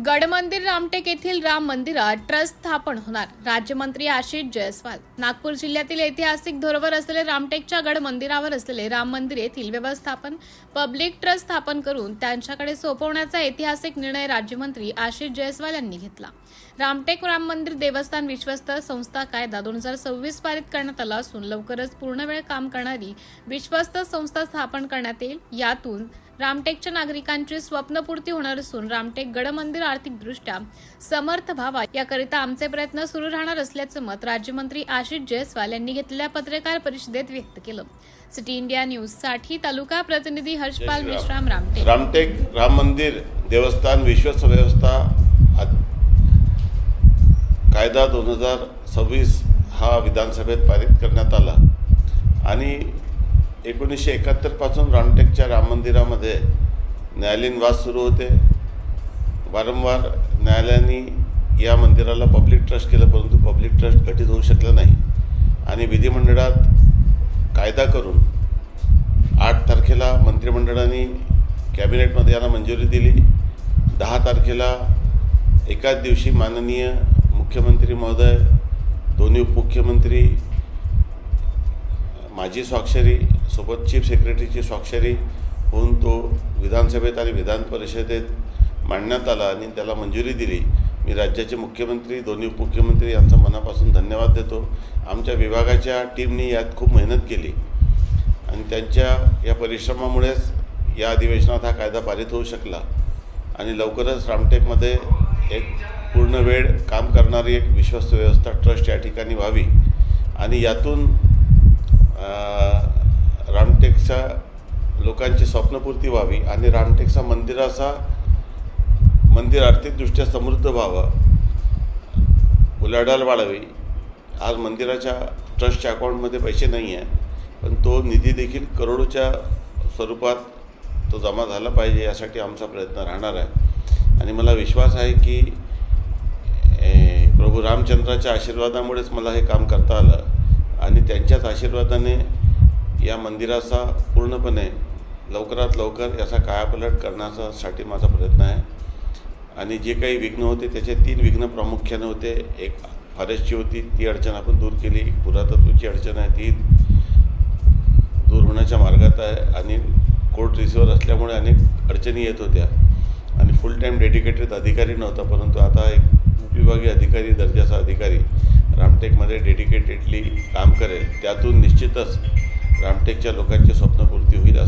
गडमंदिर रामटेक येथील राम मंदिरात ट्रस्ट स्थापन होणार. राज्यमंत्री आशिष जयस्वाल. नागपूर जिल्ह्यातील ऐतिहासिक धरोहर असलेले रामटेकच्या गड मंदिरावर असलेले राम मंदिर येथील व्यवस्थापन पब्लिक ट्रस्ट स्थापन करून त्यांच्याकडे सोपवण्याचा ऐतिहासिक निर्णय राज्यमंत्री आशिष जयस्वाल यांनी घेतला. रामटेक राम मंदिर देवस्थान विश्वस्त संस्था कायदा 2026 पारित करण्यात आला असून लवकरच पूर्णवेळ काम करणारी विश्वस्त संस्था स्थापन करण्यात येईल. यातून रामटेकच्या नागरिकांची स्वप्नपूर्ती होणार असून रामटेक गड मंदिर आर्थिकदृष्ट्या समर्थ व्हावा याकरिता आमचे प्रयत्न सुरू राहणार असल्याचं मत राज्यमंत्री आशिष जयस्वाल यांनी घेतलेल्या पत्रकार परिषदेत व्यक्त केलं. सिटी इंडिया न्यूज साठी तालुका प्रतिनिधी हर्षपाल मेश्राम, रामटेक. रामटेक राम मंदिर देवस्थान विश्वस्त व्यवस्था कायदा 2026 हा विधानसभेत पारित करण्यात आला आणि 1971 पासून रामटेकच्या राम मंदिरामध्ये न्यायालयीन वाद सुरू होते. वारंवार न्यायालयाने या मंदिराला पब्लिक ट्रस्ट केलं, परंतु पब्लिक ट्रस्ट गठीत होऊ शकलं नाही आणि विधिमंडळात कायदा करून 8 तारखेला मंत्रिमंडळाने कॅबिनेटमध्ये याला मंजुरी दिली. 10 तारखेला एकाच दिवशी माननीय मुख्यमंत्री महोदय, दोन्ही उपमुख्यमंत्री, माझी स्वाक्षरी सोबत चीफ सेक्रेटरीची स्वाक्षरी होऊन तो विधानसभेत आणि विधान परिषदेत मांडण्यात आला आणि त्याला मंजुरी दिली. मी राज्याचे मुख्यमंत्री, दोन्ही उपमुख्यमंत्री यांचा मनापासून धन्यवाद देतो. आमच्या विभागाच्या टीमने यात खूप मेहनत केली आणि त्यांच्या या परिश्रमामुळेच या अधिवेशनात हा कायदा पारित होऊ शकला आणि लवकरच रामटेकमध्ये एक पूर्ण वेळ काम करणारी एक विश्वस्त व्यवस्था ट्रस्ट या ठिकाणी व्हावी आणि यातून रामटेकच्या लोकांची स्वप्नपूर्ती व्हावी आणि रामटेकचा मंदिर आर्थिकदृष्ट्या समृद्ध व्हावं, उलाढाल वाढावी. आज मंदिराच्या ट्रस्टच्या अकाउंटमध्ये पैसे नाही आहे, पण तो निधी देखील करोडोच्या स्वरूपात तो जमा झाला पाहिजे यासाठी आमचा प्रयत्न राहणार आहे आणि मला विश्वास आहे की प्रभू रामचंद्राच्या आशीर्वादामुळेच मला हे काम करता आलं आणि त्यांच्याच आशीर्वादाने या मंदिराचा पूर्णपणे लवकरात लवकर याचा कायापालट करण्यासाठी माझा प्रयत्न आहे आणि जे काही विघ्न होते त्याचे 3 विघ्न प्रामुख्याने होते. एक फॉरेस्टची होती, ती अडचण आपण दूर केली. पुरातत्वाची अडचण आहे, ती दूर होण्याच्या मार्गात आहे आणि कोर्ट रिसिव्हर असल्यामुळे अनेक अडचणी येत होत्या आणि फुल टाईम डेडिकेटेड अधिकारी नव्हता, परंतु आता एक उपविभागीय अधिकारी दर्जाचा अधिकारी रामटेकमध्ये डेडिकेटेडली काम करेल. त्यातून निश्चितच रामटेकच्या लोकांची स्वप्नपूर्ती होईल